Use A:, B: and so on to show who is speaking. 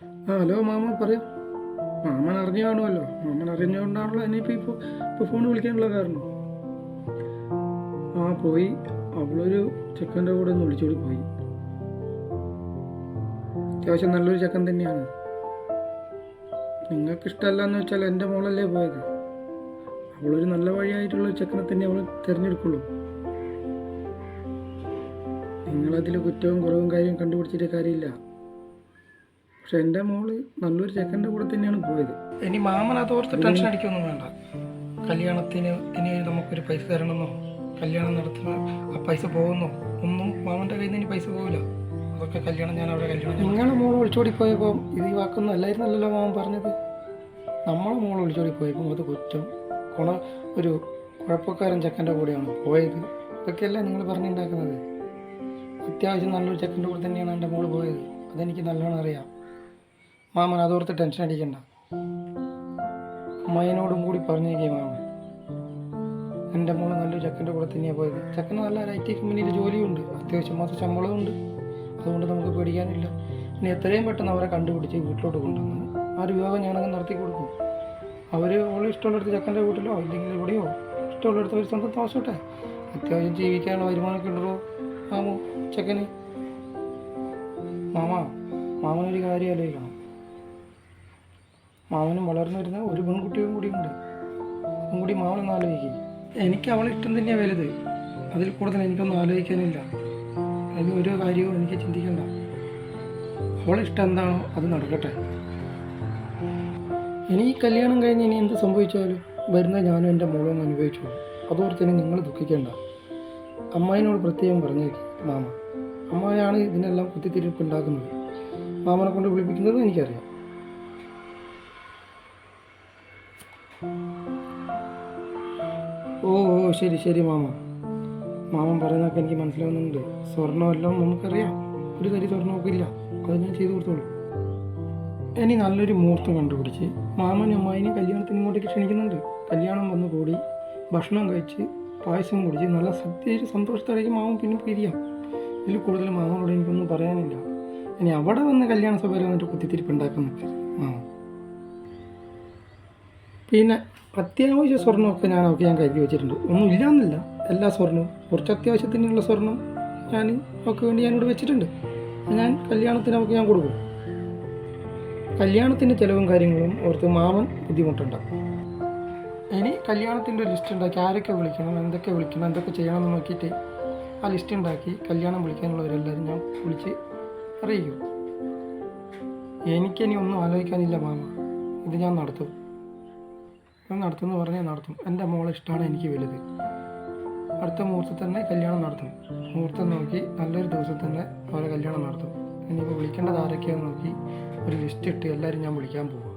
A: Hello mama പറയാം. മാമൻ അറിഞ്ഞു കാണുമല്ലോ. മാമൻ അറിഞ്ഞുകൊണ്ടാണല്ലോ ഇപ്പോൾ ഫോൺ വിളിക്കാനുള്ള കാരണം. പോയി. അവളൊരു ചെക്കൻ്റെ കൂടെ ഒന്ന് വിളിച്ചോടി പോയി. അത്യാവശ്യം നല്ലൊരു ചെക്കൻ തന്നെയാണ്. നിങ്ങൾക്ക് ഇഷ്ടമല്ല എന്ന് വെച്ചാൽ എൻ്റെ മോളല്ലേ പോയത്. അവളൊരു നല്ല വഴിയായിട്ടുള്ളൊരു ചെക്കനെ തന്നെ അവൾ തിരഞ്ഞെടുക്കുള്ളൂ. നിങ്ങളതിൽ കുറ്റവും കുറവും കാര്യം കണ്ടുപിടിച്ചിട്ട് കാര്യമില്ല. പക്ഷെ എൻ്റെ മോള് നല്ലൊരു ചെക്കൻ്റെ കൂടെ തന്നെയാണ് പോയത്. ഇനി മാമൻ അതോർത്ത് ടെൻഷൻ അടിക്കൊന്നും വേണ്ട. കല്യാണത്തിന് ഇനി നമുക്കൊരു പൈസ തരണമെന്നോ കല്യാണം നടത്തുന്ന ആ പൈസ പോകുന്നോ ഒന്നും മാമൻ്റെ കയ്യിൽ നിന്ന് ഇനി പൈസ പോകില്ല. അതൊക്കെ കല്യാണം ഞാൻ അവിടെ കല്യാണം. നിങ്ങളെ മോൾ ഒളിച്ചോടി പോയപ്പോൾ ഇത് ഈ വാക്കൊന്നും അല്ലായിരുന്നല്ലോ മാമൻ പറഞ്ഞത്. നമ്മളെ മോൾ ഒളിച്ചോടി പോയപ്പോൾ അത് കുറ്റം ഒരു കുഴപ്പക്കാരൻ ചെക്കൻ്റെ കൂടെയാണ് പോയത്. ഇതൊക്കെയല്ലേ നിങ്ങൾ പറഞ്ഞുണ്ടാക്കുന്നത്. അത്യാവശ്യം നല്ലൊരു ചെക്കൻ്റെ കൂടെ തന്നെയാണ് എൻ്റെ മോള് പോയത്. അതെനിക്ക് നല്ലോണം അറിയാം. മാമൻ അതോർത്ത് ടെൻഷൻ അടിക്കണ്ട. അമ്മയനോടും കൂടി പറഞ്ഞേക്കേ മാമൻ. എൻ്റെ മോള് നല്ലൊരു ചെക്കൻ്റെ കൂടെ തന്നെയാണ് പോയത്. ചെക്കന് നല്ല IT കമ്പനിയിൽ ജോലിയുണ്ട്, അത്യാവശ്യം മാസം ശമ്പളമുണ്ട്. അതുകൊണ്ട് നമുക്ക് പേടിക്കാനില്ല. ഇനി എത്രയും പെട്ടെന്ന് അവരെ കണ്ടുപിടിച്ച് വീട്ടിലോട്ട് കൊണ്ടുവന്ന് ആ ഒരു വിവാഹം ഞാനങ്ങ് നടത്തി കൊടുക്കും. അവർ ഓളെ ഇഷ്ടമുള്ളടുത്ത് ചെക്കൻ്റെ വീട്ടിലോ ഇല്ലെങ്കിൽ എവിടെയോ ഇഷ്ടമുള്ളടുത്ത് അവർ സ്വന്തം താമസിച്ചോട്ടെ. അത്യാവശ്യം ജീവിക്കാനുള്ള വരുമാനമൊക്കെ ഉണ്ടോ മാമു ചെക്കന്. മാമനൊരു കാര്യം ആലോചിക്കണം. മാമനും വളർന്നു വരുന്ന ഒരു പെൺകുട്ടിയും കൂടിയുണ്ട്. അതും കൂടി മാമനൊന്നും ആലോചിക്കും. എനിക്ക് അവളെ ഇഷ്ടം തന്നെയാണ് വലുത്. അതിൽ കൂടുതൽ എനിക്കൊന്നും ആലോചിക്കാനില്ല. അതിന് ഒരു കാര്യവും എനിക്ക് ചിന്തിക്കണ്ട. അവളെ ഇഷ്ടം എന്താണോ അത് നടക്കട്ടെ. ഇനി ഈ കല്യാണം കഴിഞ്ഞ് ഇനി എന്ത് സംഭവിച്ചാലും വരുന്ന ഞാനും എൻ്റെ മോളും അനുഭവിച്ചോളൂ. അതോർത്തിന് നിങ്ങൾ ദുഃഖിക്കേണ്ട. അമ്മായിനോട് പ്രത്യേകം പറഞ്ഞേക്കും മാമ. അമ്മായാണ് ഇതിനെല്ലാം കുത്തിത്തിരിപ്പ് ഉണ്ടാക്കുന്നത്. മാമനെ കൊണ്ട് വിളിപ്പിക്കുന്നത് എനിക്കറിയാം. ഓ ശരി മാമൻ പറയുന്നതൊക്കെ എനിക്ക് മനസ്സിലാവുന്നുണ്ട്. സ്വർണ്ണമെല്ലാം നമുക്കറിയാം. ഒരു തരി സ്വർണ്ണമൊക്കെ ഇല്ല. അത് ഞാൻ ചെയ്തു കൊടുത്തോളൂ. ഇനി നല്ലൊരു മുഹൂർത്തം കണ്ടുപിടിച്ച് മാമനും അമ്മായിനെ കല്യാണത്തിന് ഇങ്ങോട്ടേക്ക് ക്ഷണിക്കുന്നുണ്ട്. കല്യാണം വന്ന് കൂടി ഭക്ഷണം കഴിച്ച് പായസം കുടിച്ച് നല്ല സന്തോഷത്തോടേക്ക് മാമൻ പിന്നെ പിരിയാം. ഇതിൽ കൂടുതൽ മാമനോട് എനിക്കൊന്നും പറയാനില്ല. ഇനി അവിടെ വന്ന് കല്യാണ സഭയിൽ വന്നിട്ട് കുത്തിത്തിരിപ്പ് ഉണ്ടാക്കാൻ നിൽക്കരുത് മാമൻ. പിന്നെ അത്യാവശ്യ സ്വർണ്ണമൊക്കെ ഞാൻ കരുതി വെച്ചിട്ടുണ്ട്. ഒന്നും ഇല്ലയെന്നില്ല, എല്ലാ സ്വർണ്ണവും കുറച്ച് അത്യാവശ്യത്തിനുള്ള സ്വർണ്ണം അവൾക്ക് വേണ്ടി ഞാനിവിടെ വെച്ചിട്ടുണ്ട്. ഞാൻ കല്യാണത്തിന് അവൾക്ക് ഞാൻ കൊടുക്കും. കല്യാണത്തിൻ്റെ ചിലവും കാര്യങ്ങളും ഓർത്ത് മാമൻ ബുദ്ധിമുട്ടുണ്ട്. ഇനി കല്യാണത്തിൻ്റെ ഒരു ലിസ്റ്റ് ഉണ്ടാക്കി ആരൊക്കെ വിളിക്കണം, എന്തൊക്കെ ചെയ്യണമെന്ന് നോക്കിയിട്ട് ആ ലിസ്റ്റ് ഉണ്ടാക്കി കല്യാണം വിളിക്കാനുള്ളവരെല്ലാവരും ഞാൻ വിളിച്ച് അറിയിക്കും. എനിക്കിനി ഒന്നും ആലോചിക്കാനില്ല മാമ. ഇത് ഞാൻ നടത്തും. നടത്തുമെന്ന് പറഞ്ഞാൽ നടത്തും. എൻ്റെ മോളെ ഇഷ്ടമാണ് എനിക്ക് വലുത്. അടുത്ത മുഹൂർത്തത്തിൽ തന്നെ കല്യാണം നടത്തും. മുഹൂർത്തം നോക്കി നല്ലൊരു ദിവസം തന്നെ അവരെ കല്യാണം നടത്തും. ഇനിയിപ്പോൾ വിളിക്കേണ്ടത് ആരൊക്കെയാണെന്ന് നോക്കി ഒരു ലിസ്റ്റ് ഇട്ട് എല്ലാവരും ഞാൻ വിളിക്കാൻ പോകും.